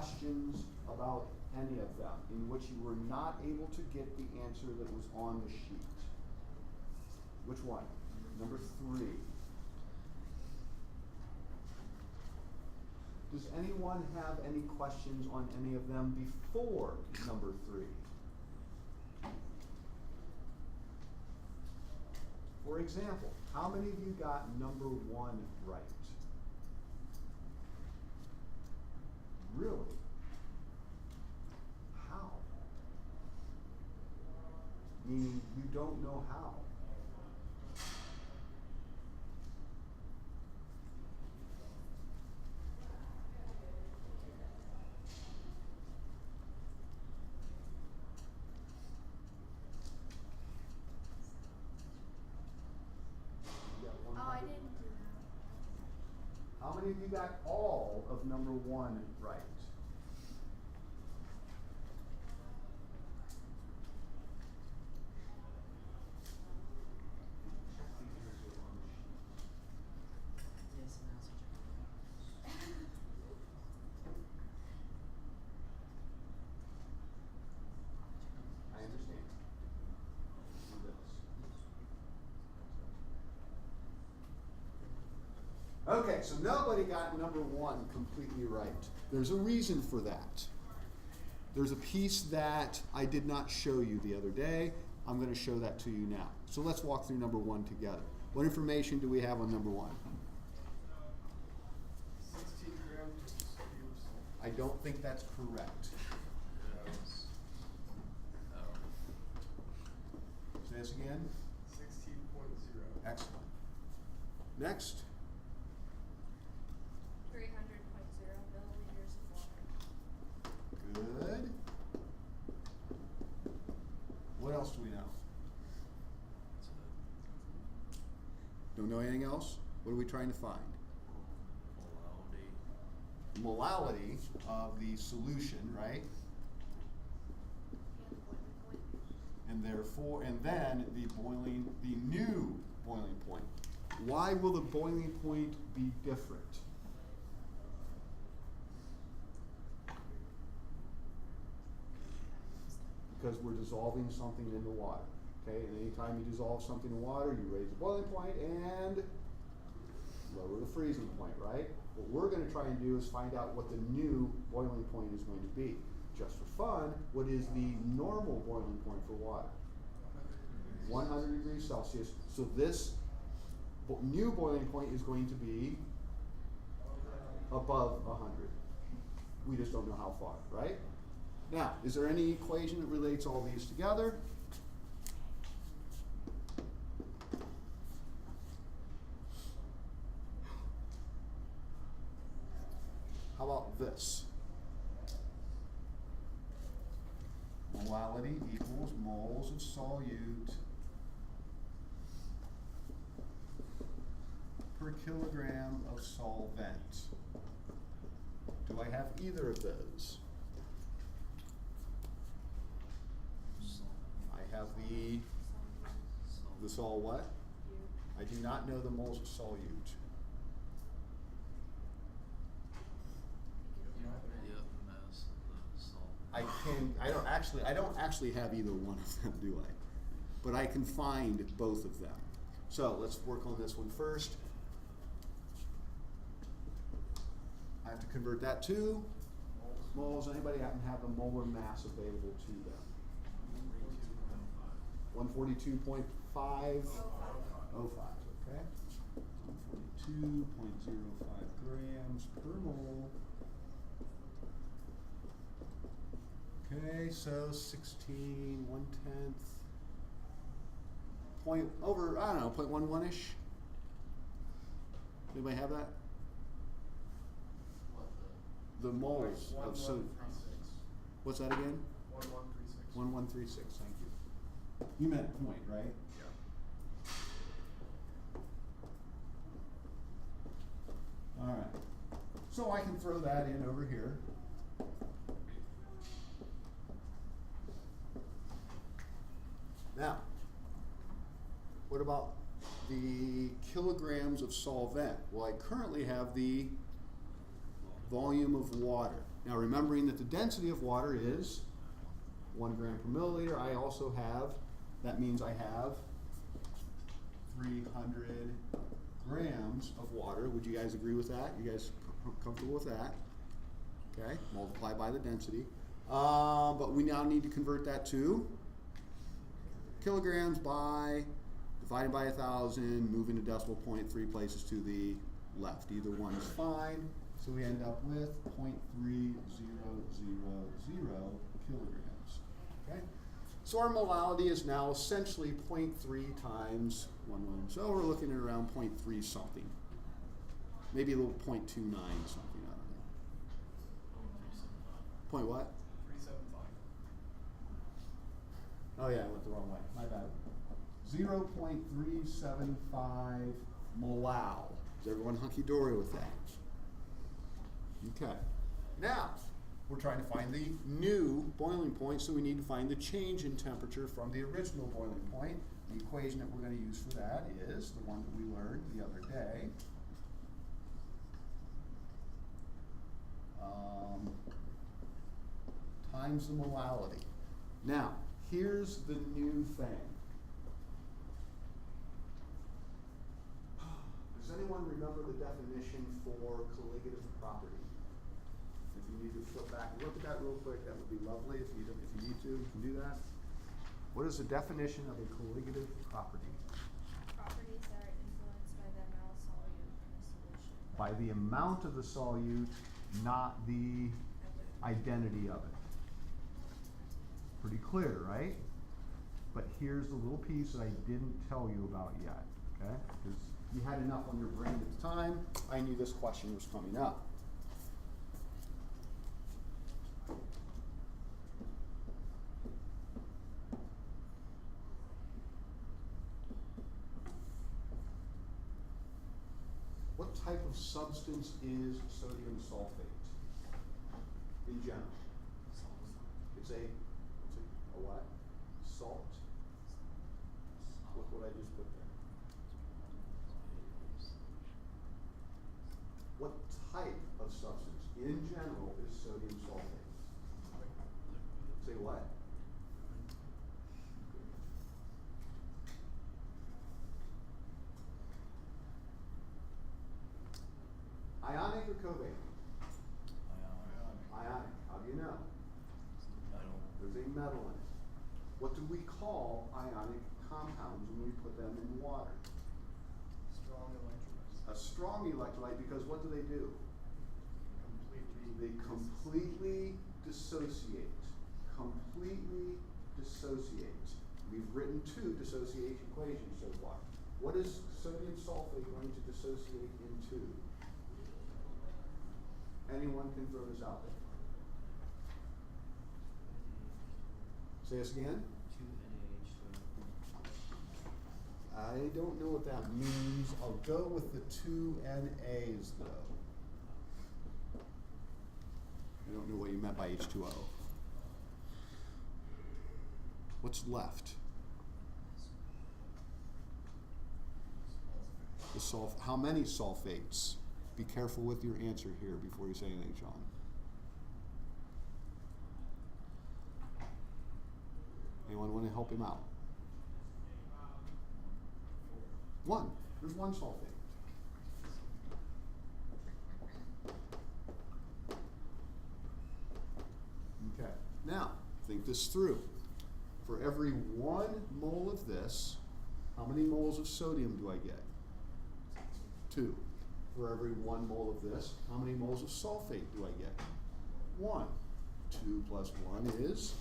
questions about any of them in which you were not able to get the answer that was on the sheet? Which one? Number 3. Does anyone have any questions on any of them before number 3? For example, how many of you got number 1 right? Really? How? Meaning you don't know how. Oh, I didn't do that. How many of you got all of number 1 right? Yes, and that's I understand. Do this. Okay, so nobody got number 1 completely right. There's a reason for that. There's a piece that I did not show you the other day. I'm going to show that to you now. So let's walk through number 1 together. What information do we have on number 1? 16 grams of cubes. I don't think that's correct. Say this again. 16.0. Excellent. Next. 300.0 milliliters of water. Good. What else do we know? Don't know anything else? What are we trying to find? Molality. Molality of the solution, right? And therefore, and then the new boiling point. Why will the boiling point be different? Because we're dissolving something in the water. Okay, and anytime you dissolve something in water, you raise the boiling point and lower the freezing point, right? What we're going to try and do is find out what the new boiling point is going to be. Just for fun, what is the normal boiling point for water? 100 degrees Celsius. So this new boiling point is going to be above 100. We just don't know how far, right? Now, is there any equation that relates all these together? How about this? Molality equals moles of solute per kilogram of solvent. Do I have either of those? I have the sol what? I do not know the moles of solute. I don't actually have either one of them, do I? But I can find both of them. So let's work on this one first. I have to convert that to moles. Anybody happen to have the molar mass available to them? 142.505, okay? 142.05 grams per mole. Okay, so 16, 1/10, point over, I don't know, 0.11-ish. Anybody have that? What The moles of sodium. 1136. What's that again? 1136. 1136, thank you. You meant point, right? Yeah. All right. So I can throw that in over here. Now, what about the kilograms of solvent? Well, I currently have the volume of water. Now remembering that the density of water is 1 gram per milliliter, I also have, that means I have 300 grams of water. Would you guys agree with that? You guys comfortable with that? Okay, multiply by the density. But we now need to convert that to kilograms by, divided by 1,000, moving the decimal point 3 places to the left. Either one is fine. So we end up with 0.3000 kilograms. Okay? So our molality is now essentially 0.3 times 1. So we're looking at around 0.3 something. Maybe a little 0.29 something, I don't know. Point what? 375. Oh yeah, I went the wrong way. My bad. 0.375 molal. Is everyone hunky-dory with that? Okay. Now, we're trying to find the new boiling point, so we need to find the change in temperature from the original boiling point. The equation that we're going to use for that is the one that we learned the other day. Times the molality. Now, here's the new thing. Does anyone remember the definition for colligative property? If you need to flip back and look at that real quick, that would be lovely. If you need to, you can do that. What is the definition of a colligative property? Properties that are influenced by the amount of solute in a solution. By the amount of the solute, not the identity of it. Pretty clear, right? But here's the little piece that I didn't tell you about yet, okay? Because you had enough on your brain at the time. I knew this question was coming up. What type of substance is sodium sulfate in general? It's a what? Salt? Look what I just put there. What type of substance in general is sodium sulfate? Say what? Ionic or covalent? Ionic. How do you know? There's a metal in it. What do we call ionic compounds when we put them in water? Strong electrolytes. A strong electrolyte, because what do they do? They completely dissociate. Completely dissociate. We've written 2 dissociation equations so far. What is sodium sulfate going to dissociate into? Anyone can throw this out there. Say this again. 2 NaH2O. I don't know what that means. I'll go with the 2 NAs though. I don't know what you meant by H2O. What's left? The how many sulfates? Be careful with your answer here before you say anything, Sean. Anyone want to help him out? 1. There's 1 sulfate. Okay. Now, think this through. For every 1 mole of this, how many moles of sodium do I get? 2. For every 1 mole of this, how many moles of sulfate do I get? 1. 2 plus 1 is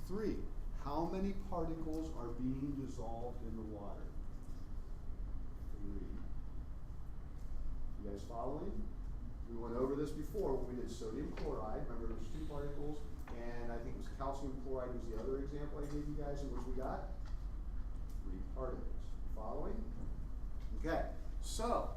3. How many particles are being dissolved in the water? 3. You guys following? We went over this before when we did sodium chloride. Remember, there was 2 particles, and I think it was calcium chloride was the other example I gave you guys, in which we got 3 particles. Following? Okay, so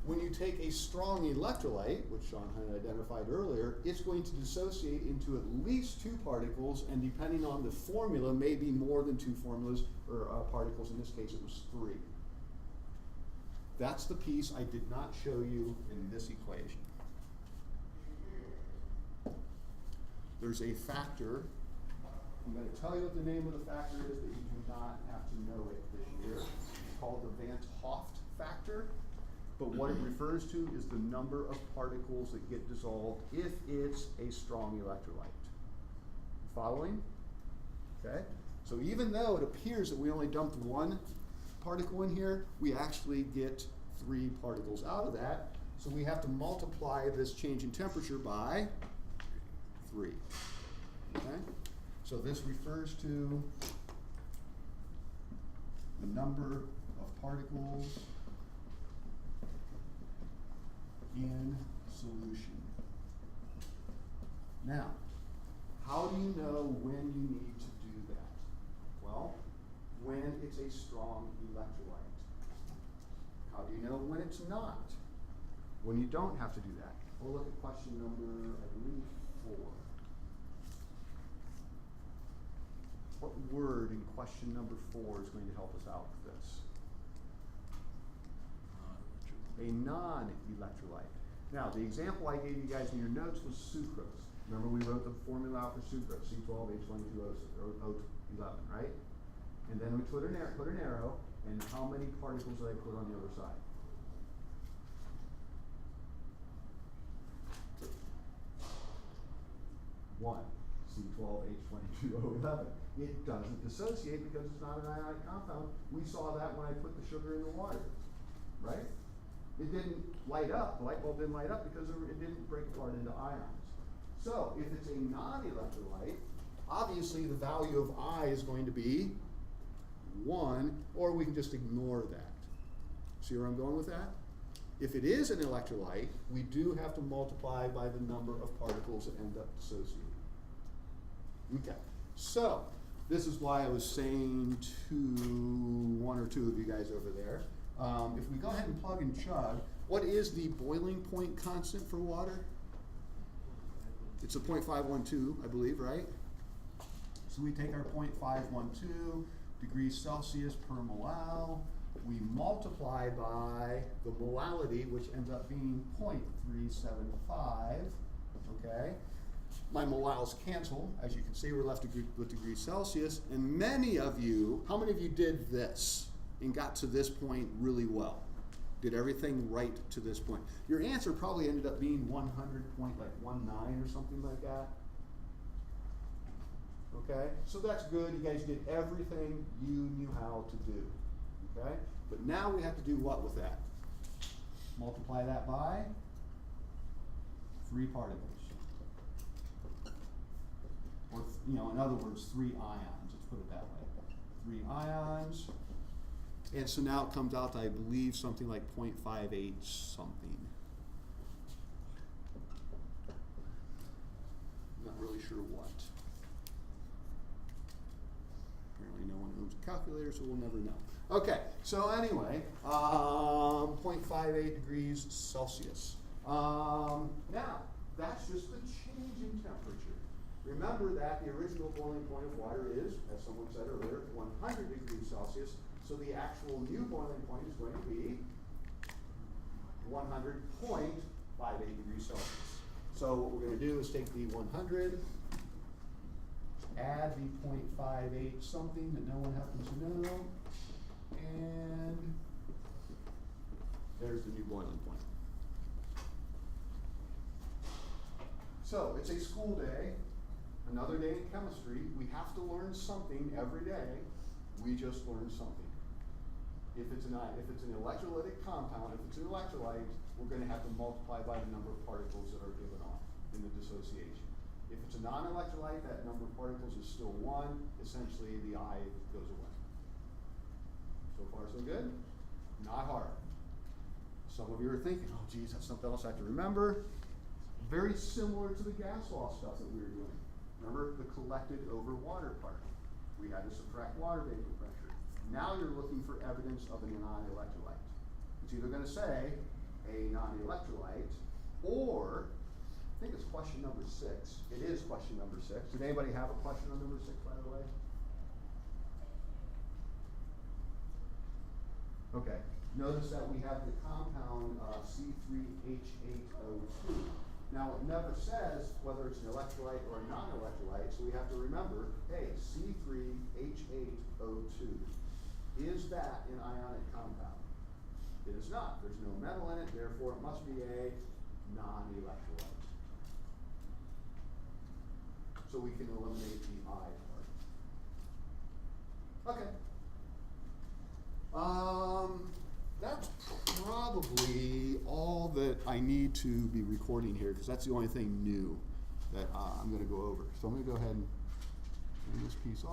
when you take a strong electrolyte, which Sean had identified earlier, it's going to dissociate into at least 2 particles, and depending on the formula, maybe more than 2 formulas or particles. In this case, it was 3. That's the piece I did not show you in this equation. there's a factor. I'm going to tell you what the name of the factor is, but you do not have to know it this year. It's called the Van 't Hoff factor. But what it refers to is the number of particles that get dissolved if it's a strong electrolyte. Following? Okay? So even though it appears that we only dumped one particle in here, we actually get 3 particles out of that. So we have to multiply this change in temperature by 3. Okay? So this refers to the number of particles in solution. Now, how do you know when you need to do that? Well, when it's a strong electrolyte. How do you know when it's not? When you don't have to do that. We'll look at question number, I believe, 4. What word in question number 4 is going to help us out with this? A non-electrolyte. Now, the example I gave you guys in your notes was sucrose. Remember we wrote the formula out for sucrose, C12H22O11, right? And then we put an arrow, and how many particles did I put on the other side? One, C12H22O11. It doesn't dissociate because it's not an ionic compound. We saw that when I put the sugar in the water, right? It didn't light up, the light bulb didn't light up because it didn't break apart into ions. So if it's a non-electrolyte, obviously the value of I is going to be 1, or we can just ignore that. See where I'm going with that? If it is an electrolyte, we do have to multiply by the number of particles that end up dissociating. Okay, so this is why I was saying to 1 or 2 of you guys over there, if we go ahead and plug and chug, what is the boiling point constant for water? It's a 0.512, I believe, right? So we take our 0.512 degrees Celsius per molal, we multiply by the molality, which ends up being 0.375, okay? My molals cancel. As you can see, we're left with degrees Celsius, and many of you, how many of you did this and got to this point really well? Did everything right to this point? Your answer probably ended up being 100.19 or something like that. Okay, so that's good. You guys did everything you knew how to do. Okay, but now we have to do what with that? Multiply that by 3 particles. Or, you know, in other words, 3 ions. Let's put it that way. 3 ions. And so now it comes out to, I believe, something like 0.58 something. Not really sure what. Apparently no one owns a calculator, so we'll never know. Okay, so anyway, 0.58 degrees Celsius. Now, that's just the change in temperature. Remember that the original boiling point of water is, as someone said earlier, 100 degrees Celsius. So the actual new boiling point is going to be 100.58 degrees Celsius. So what we're going to do is take the 100, add the 0.58 something that no one happens to know, and there's the new boiling point. So it's a school day, another day in chemistry. We have to learn something every day. We just learned something. If it's an electrolytic compound, if it's an electrolyte, we're going to have to multiply by the number of particles that are given off in the dissociation. If it's a non-electrolyte, that number of particles is still 1. Essentially, the I goes away. So far, so good? Not hard. Some of you are thinking, oh, geez, that's something else I have to remember. Very similar to the gas law stuff that we were doing. Remember the collected over water part? We had to subtract water vapor pressure. Now you're looking for evidence of a non-electrolyte. It's either going to say a non-electrolyte, or I think it's question number 6. It is question number 6. Did anybody have a question on number 6, by the way? Okay. Notice that we have the compound C3H8O2. Now, it never says whether it's an electrolyte or a non-electrolyte, so we have to remember, hey, C3H8O2, is that an ionic compound? It is not. There's no metal in it, therefore it must be a non-electrolyte. So we can eliminate the I part. Okay. That's probably all that I need to be recording here, because that's the only thing new that I'm going to go over. So I'm going to go ahead and turn this piece off.